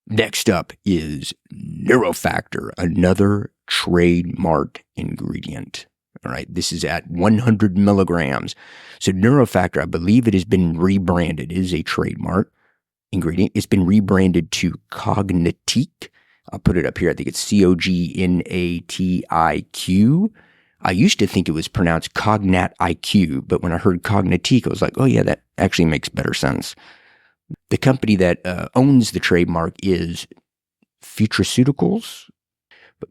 Next up is Neurofactor, another trademarked ingredient. All right, this is at 100 milligrams. So Neurofactor, I believe it has been rebranded. It is a trademark ingredient. It's been rebranded to Cognatique. I'll put it up here. I think it's Cognatiq. I used to think it was pronounced Cognat IQ, but when I heard Cognatique, I was like, oh yeah, that actually makes better sense. The company that owns the trademark is Futureceuticals.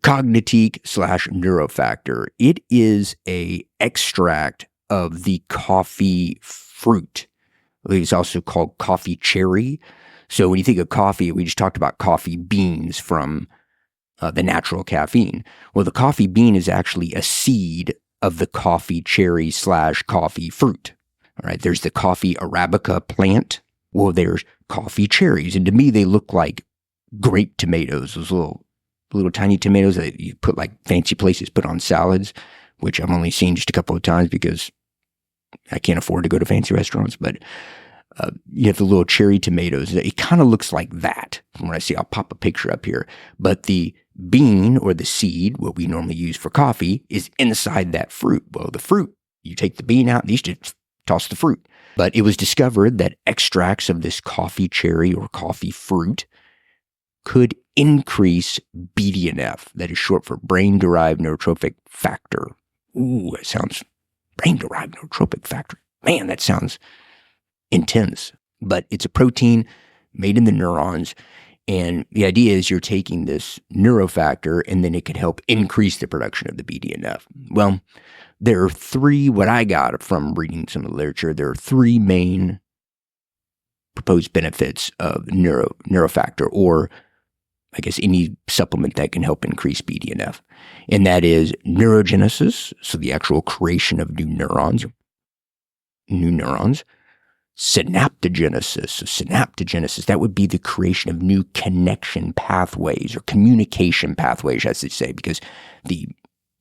Cognatique/Neurofactor. It is a extract of the coffee fruit. It's also called coffee cherry. So when you think of coffee, we just talked about coffee beans from the natural caffeine. Well, the coffee bean is actually a seed of the coffee cherry/coffee fruit. All right, there's the coffee Arabica plant. Well, there's coffee cherries. And to me, they look like grape tomatoes, those little tiny tomatoes that you put like fancy places put on salads, which I've only seen just a couple of times because I can't afford to go to fancy restaurants. But you have the little cherry tomatoes. It kind of looks like that from what I see. I'll pop a picture up here. But the bean or the seed, what we normally use for coffee, is inside that fruit. Well, the fruit, you take the bean out, and you just toss the fruit. But it was discovered that extracts of this coffee cherry or coffee fruit could increase BDNF, that is short for brain-derived neurotrophic factor. Ooh, it sounds brain-derived neurotrophic factor. Man, that sounds intense. But it's a protein made in the neurons, and the idea is you're taking this neurofactor, and then it could help increase the production of the BDNF. Well, there are three, what I got from reading some of the literature, there are three main proposed benefits of neurofactor, or I guess any supplement that can help increase BDNF. And that is neurogenesis, so the actual creation of new neurons. Synaptogenesis, so synaptogenesis, that would be the creation of new connection pathways or communication pathways, I should say, because the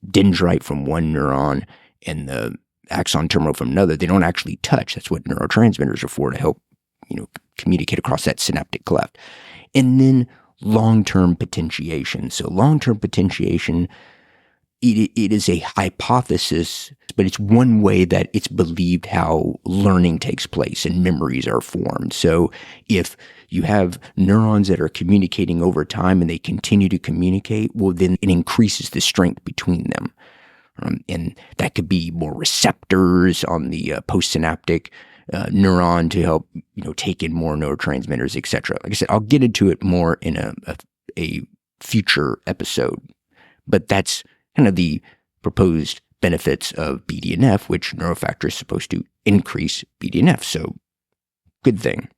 dendrite from one neuron and the axon terminal from another, they don't actually touch. That's what neurotransmitters are for, to help, communicate across that synaptic cleft. And then long-term potentiation. So long-term potentiation, it is a hypothesis, but it's one way that it's believed how learning takes place and memories are formed. So if you have neurons that are communicating over time and they continue to communicate, well, then it increases the strength between them. And that could be more receptors on the postsynaptic neuron to help, take in more neurotransmitters, etc. Like I said, I'll get into it more in a future episode, but that's kind of the proposed benefits of BDNF, which Neurofactor is supposed to increase BDNF. So good thing.